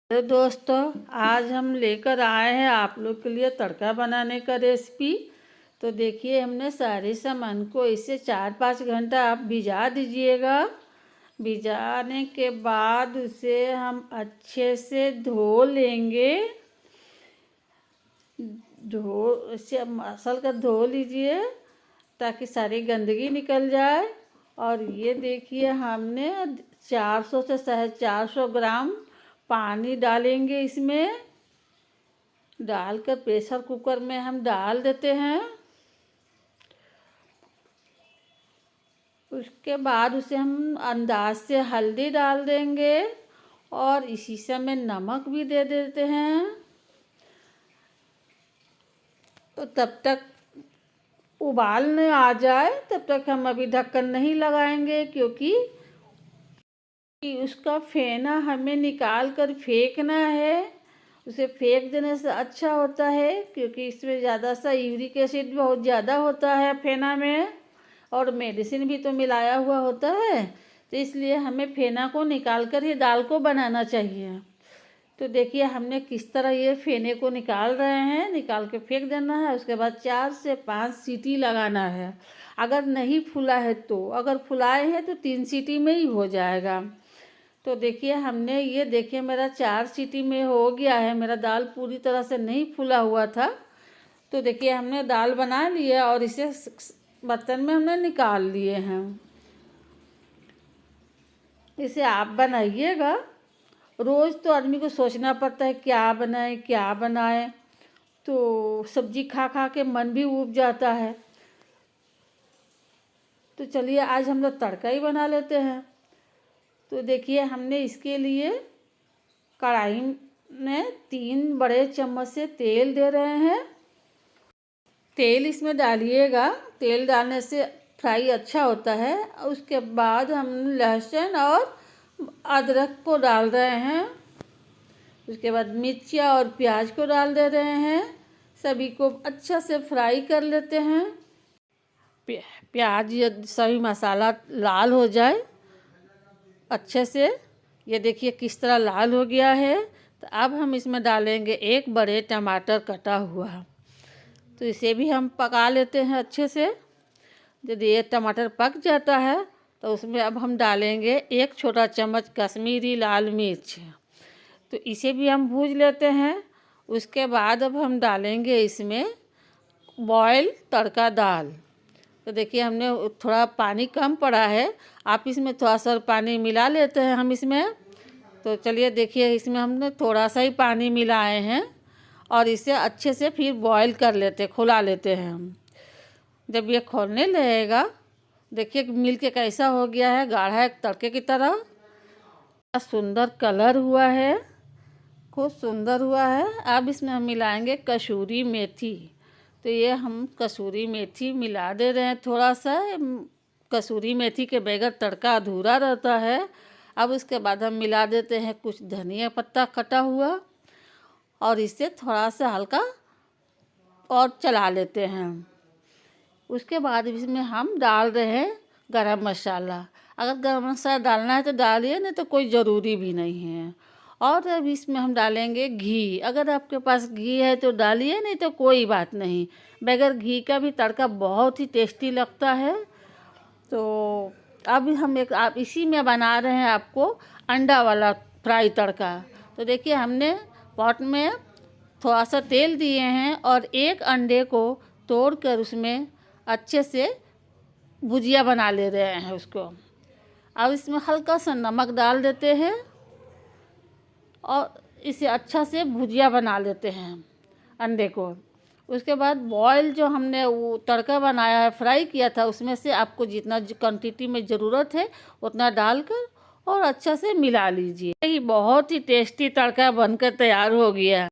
तो दोस्तों, आज हम लेकर आए हैं आप लोग के लिए तड़का बनाने का रेसिपी। तो देखिए, हमने सारे सामान को इसे 4-5 घंटा आप भिजा दीजिएगा। भिजाने के बाद उसे हम अच्छे से धो लेंगे। इसे मसल कर धो लीजिए ताकि सारी गंदगी निकल जाए। और ये देखिए, हमने 400 से 450 ग्राम पानी डालेंगे। इसमें डालकर प्रेशर कुकर में हम डाल देते हैं। उसके बाद उसे हम अंदाज से हल्दी डाल देंगे और इसी समय नमक भी दे देते हैं। तो तब तक उबालने आ जाए तब तक हम अभी ढक्कन नहीं लगाएंगे, क्योंकि उसका फेना हमें निकाल कर फेंकना है। उसे फेंक देने से अच्छा होता है, क्योंकि इसमें ज़्यादा सा यूरिक एसिड बहुत ज़्यादा होता है फेना में, और मेडिसिन भी तो मिलाया हुआ होता है। तो इसलिए हमें फेना को निकाल कर ही दाल को बनाना चाहिए। तो देखिए, हमने किस तरह ये फेने को निकाल रहे हैं। निकाल के फेंक देना है। उसके बाद 4 से 5 सीटी लगाना है। अगर नहीं फूला है तो, अगर फुलाए हैं तो 3 सीटी में ही हो जाएगा। तो देखिए, हमने ये देखिए मेरा 4 सीटी में हो गया है। मेरा दाल पूरी तरह से नहीं फूला हुआ था। तो देखिए, हमने दाल बना लिया और इसे बर्तन में हमने निकाल लिए हैं। इसे आप बनाइएगा। रोज़ तो आदमी को सोचना पड़ता है क्या बनाए क्या बनाए, तो सब्जी खा खा के मन भी ऊब जाता है। तो चलिए, आज हम लोग तड़का ही बना लेते हैं। तो देखिए, हमने इसके लिए कढ़ाई में 3 बड़े चम्मच से तेल दे रहे हैं। तेल इसमें डालिएगा। तेल डालने से फ्राई अच्छा होता है। उसके बाद हम लहसुन और अदरक को डाल रहे हैं। उसके बाद मिर्चियाँ और प्याज को डाल दे रहे हैं। सभी को अच्छा से फ्राई कर लेते हैं। प्याज सभी मसाला लाल हो जाए अच्छे से। ये देखिए किस तरह लाल हो गया है। तो अब हम इसमें डालेंगे 1 बड़े टमाटर कटा हुआ। तो इसे भी हम पका लेते हैं अच्छे से। जब ये टमाटर पक जाता है तो उसमें अब हम डालेंगे 1 छोटा चम्मच कश्मीरी लाल मिर्च। तो इसे भी हम भूज लेते हैं। उसके बाद अब हम डालेंगे इसमें बॉयल तड़का दाल। तो देखिए, हमने थोड़ा पानी कम पड़ा है। आप इसमें थोड़ा सा पानी मिला लेते हैं हम इसमें। तो चलिए देखिए, इसमें हमने थोड़ा सा ही पानी मिलाए हैं और इसे अच्छे से फिर बॉयल कर लेते, खौला लेते हैं हम। जब ये खौलने लगेगा, देखिए मिल के कैसा हो गया है, गाढ़ा है तड़के की तरह। सुंदर कलर हुआ है, खूब सुंदर हुआ है। अब इसमें हम मिलाएंगे कसूरी मेथी। तो ये हम कसूरी मेथी मिला दे रहे हैं थोड़ा सा। कसूरी मेथी के बगैर तड़का अधूरा रहता है। अब उसके बाद हम मिला देते हैं कुछ धनिया पत्ता कटा हुआ, और इसे थोड़ा सा हल्का और चला लेते हैं। उसके बाद इसमें हम डाल रहे हैं गरम मसाला। अगर गरम मसाला डालना है तो डालिए, नहीं तो कोई ज़रूरी भी नहीं है। और अब इसमें हम डालेंगे घी। अगर आपके पास घी है तो डालिए, नहीं तो कोई बात नहीं। बगैर घी का भी तड़का बहुत ही टेस्टी लगता है। तो अब हम आप इसी में बना रहे हैं आपको अंडा वाला फ्राई तड़का। तो देखिए, हमने पॉट में थोड़ा सा तेल दिए हैं और 1 अंडे को तोड़कर उसमें अच्छे से भुजिया बना ले रहे हैं उसको। अब इसमें हल्का सा नमक डाल देते हैं और इसे अच्छा से भुजिया बना लेते हैं अंडे को। उसके बाद बॉयल जो हमने वो तड़का बनाया है, फ्राई किया था, उसमें से आपको जितना क्वांटिटी में ज़रूरत है उतना डालकर और अच्छा से मिला लीजिए। ये बहुत ही टेस्टी तड़का बनकर तैयार हो गया।